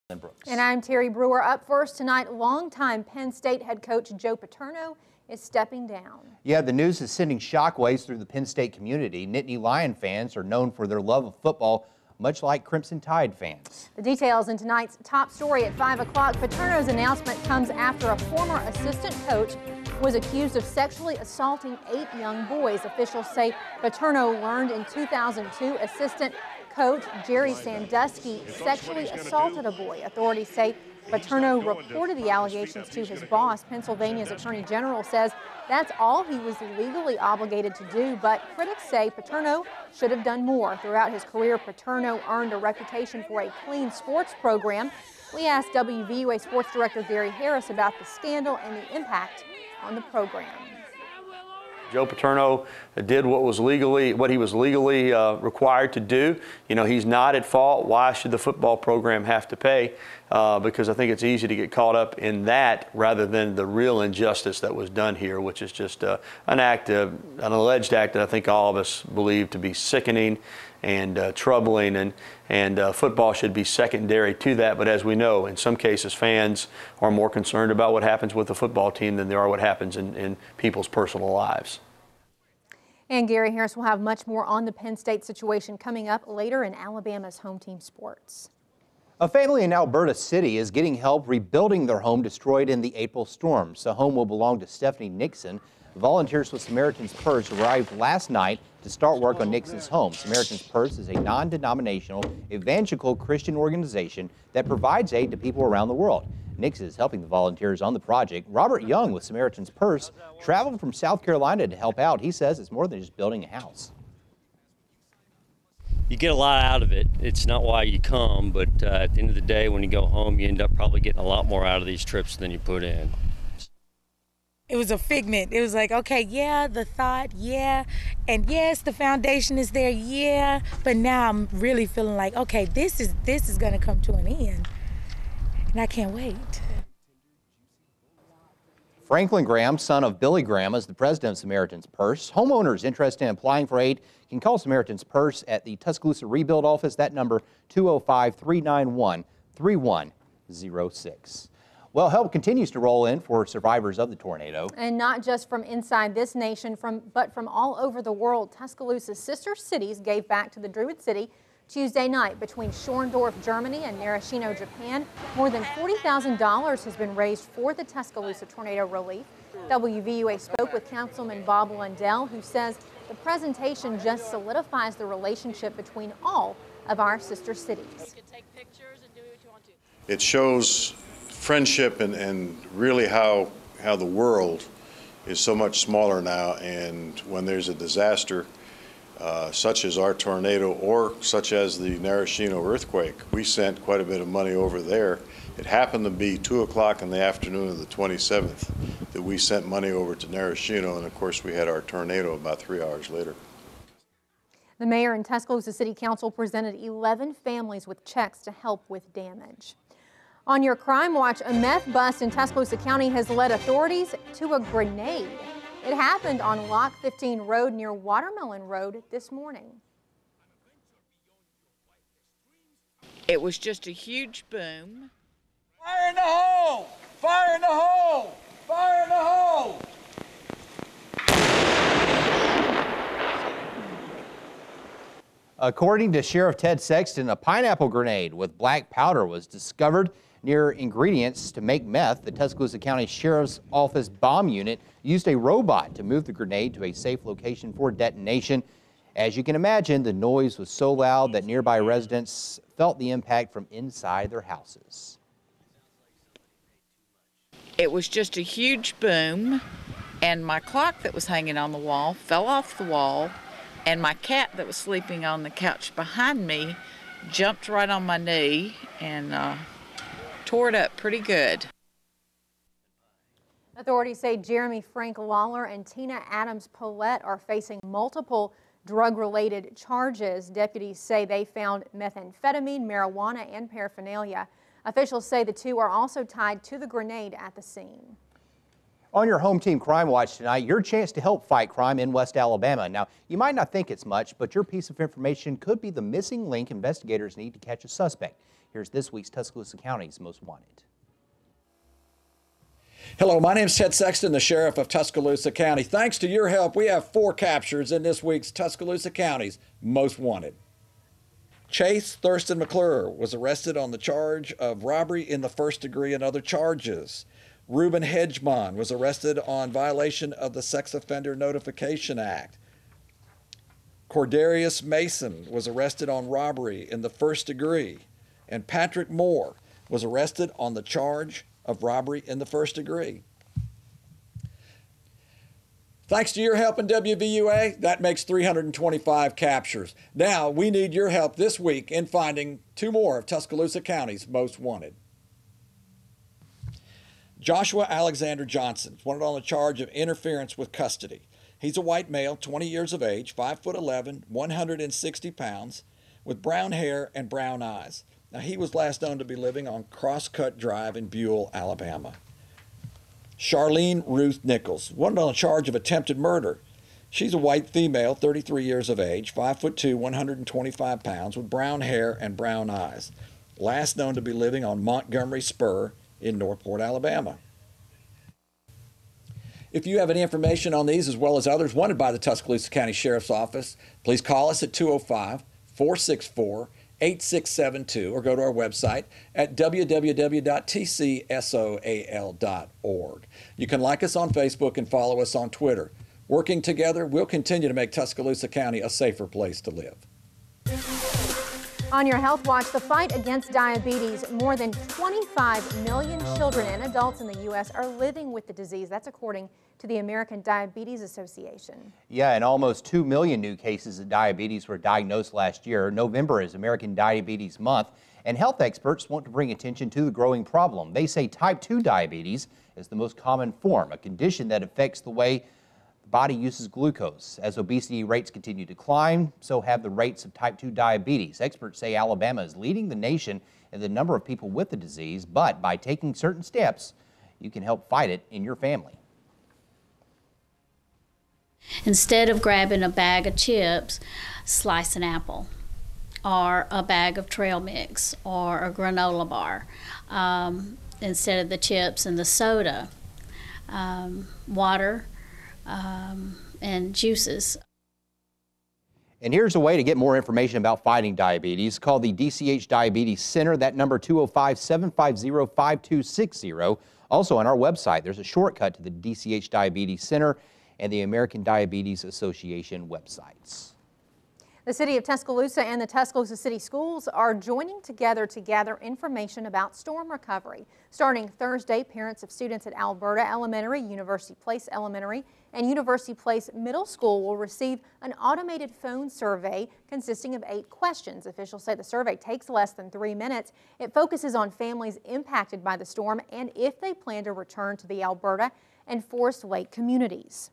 And I'm Terry Brewer. Up first tonight, longtime Penn State head coach Joe Paterno is stepping down. Yeah, the news is sending shockwaves through the Penn State community. Nittany Lion fans are known for their love of football, much like Crimson Tide fans. The details in tonight's top story at 5 o'clock. Paterno's announcement comes after a former assistant coach was accused of sexually assaulting 8 young boys. Officials say Paterno learned in 2002 assistant coach Jerry Sandusky sexually assaulted a boy. Authorities say Paterno reported the allegations to his boss. Pennsylvania's Attorney General says that's all he was legally obligated to do, but critics say Paterno should have done more. Throughout his career, Paterno earned a reputation for a clean sports program. We asked WVUA Sports Director Gary Harris about the scandal and the impact on the program. Joe Paterno did what he was legally required to do. You know, he's not at fault. Why should the football program have to pay? Because I think it's easy to get caught up in that rather than the real injustice that was done here, which is just an alleged act that I think all of us believe to be sickening and troubling, and football should be secondary to that. But as we know, in some cases, fans are more concerned about what happens with the football team than they are what happens in people's personal lives. And Gary Harris will have much more on the Penn State situation coming up later in Alabama's home team sports. A family in Alberta City is getting help rebuilding their home destroyed in the April storms. The home will belong to Stephannie Nixon. Volunteers with Samaritan's Purse arrived last night to start work on Nixon's home. Samaritan's Purse is a non-denominational evangelical Christian organization that provides aid to people around the world. Nixon is helping the volunteers on the project. Robert Young with Samaritan's Purse traveled from South Carolina to help out. He says it's more than just building a house. You get a lot out of it. It's not why you come, but at the end of the day, when you go home, you end up probably getting a lot more out of these trips than you put in. It was a figment. It was like, okay, yeah, the thought, yeah, and yes, the foundation is there, yeah, but now I'm really feeling like, okay, this is going to come to an end, and I can't wait. Franklin Graham, son of Billy Graham, is the president of Samaritan's Purse. Homeowners interested in applying for aid can call Samaritan's Purse at the Tuscaloosa Rebuild Office. That number, 205-391-3106. Well, help continues to roll in for survivors of the tornado. And not just from inside this nation, but from all over the world. Tuscaloosa's sister cities gave back to the Druid City Tuesday night. Between Schorndorf, Germany and Narashino, Japan, more than $40,000 has been raised for the Tuscaloosa tornado relief. WVUA spoke with Councilman Bob Lundell, who says the presentation just solidifies the relationship between all of our sister cities. It shows friendship and really how the world is so much smaller now, and when there's a disaster such as our tornado or such as the Narashino earthquake, we sent quite a bit of money over there. It happened to be 2 o'clock in the afternoon of the 27th that we sent money over to Narashino, and of course we had our tornado about 3 hours later. The mayor and Tuscaloosa City Council presented 11 families with checks to help with damage. On your crime watch, a meth bust in Tuscaloosa County has led authorities to a grenade. It happened on Lock 15 Road near Watermelon Road this morning. It was just a huge boom. Fire in the hole! Fire in the hole! Fire in the hole! According to Sheriff Ted Sexton, a pineapple grenade with black powder was discovered near ingredients to make meth. The Tuscaloosa County Sheriff's Office bomb unit used a robot to move the grenade to a safe location for detonation. As you can imagine, the noise was so loud that nearby residents felt the impact from inside their houses. It was just a huge boom, and my clock that was hanging on the wall fell off the wall, and my cat that was sleeping on the couch behind me jumped right on my knee and tore it up pretty good. Authorities say Jeremy Frank Lawler and Tina Adams Paulette are facing multiple drug-related charges. Deputies say they found methamphetamine, marijuana, and paraphernalia. Officials say the two are also tied to the grenade at the scene. On your Home Team Crime Watch tonight, your chance to help fight crime in West Alabama. Now, you might not think it's much, but your piece of information could be the missing link investigators need to catch a suspect. Here's this week's Tuscaloosa County's Most Wanted. Hello, my name is Ted Sexton, the Sheriff of Tuscaloosa County. Thanks to your help, we have 4 captures in this week's Tuscaloosa County's Most Wanted. Chase Thurston McClure was arrested on the charge of robbery in the first degree and other charges. Reuben Hedgemon was arrested on violation of the Sex Offender Notification Act. Cordarius Mason was arrested on robbery in the first degree. And Patrick Moore was arrested on the charge of robbery in the first degree. Thanks to your help in WVUA, that makes 325 captures. Now, we need your help this week in finding 2 more of Tuscaloosa County's Most Wanted. Joshua Alexander Johnson is wanted on the charge of interference with custody. He's a white male, 20 years of age, 5'11", 160 pounds, with brown hair and brown eyes. Now, he was last known to be living on Crosscut Drive in Buell, Alabama. Charlene Ruth Nichols, wanted on a charge of attempted murder. She's a white female, 33 years of age, 5'2", 125 pounds, with brown hair and brown eyes. Last known to be living on Montgomery Spur in Northport, Alabama. If you have any information on these as well as others wanted by the Tuscaloosa County Sheriff's Office, please call us at 205-464-8672 or go to our website at www.tcsol.org. You can like us on Facebook and follow us on Twitter. Working together, we'll continue to make Tuscaloosa County a safer place to live. On your Health Watch, the fight against diabetes. More than 25 million children and adults in the U.S. are living with the disease. That's according to the American Diabetes Association. Yeah, and almost 2 million new cases of diabetes were diagnosed last year. November is American Diabetes Month, and health experts want to bring attention to the growing problem. They say type 2 diabetes is the most common form, a condition that affects the way the body uses glucose. As obesity rates continue to climb, so have the rates of type 2 diabetes. Experts say Alabama is leading the nation in the number of people with the disease, but by taking certain steps, you can help fight it in your family. Instead of grabbing a bag of chips, slice an apple, or a bag of trail mix, or a granola bar. Instead of the chips and the soda, water, and juices. And here's a way to get more information about fighting diabetes. Call the DCH Diabetes Center, that number 205-750-5260. Also on our website, there's a shortcut to the DCH Diabetes Center and the American Diabetes Association websites. The City of Tuscaloosa and the Tuscaloosa City Schools are joining together to gather information about storm recovery. Starting Thursday, parents of students at Alberta Elementary, University Place Elementary, and University Place Middle School will receive an automated phone survey consisting of 8 questions. Officials say the survey takes less than 3 minutes. It focuses on families impacted by the storm and if they plan to return to the Alberta and Forest Lake communities.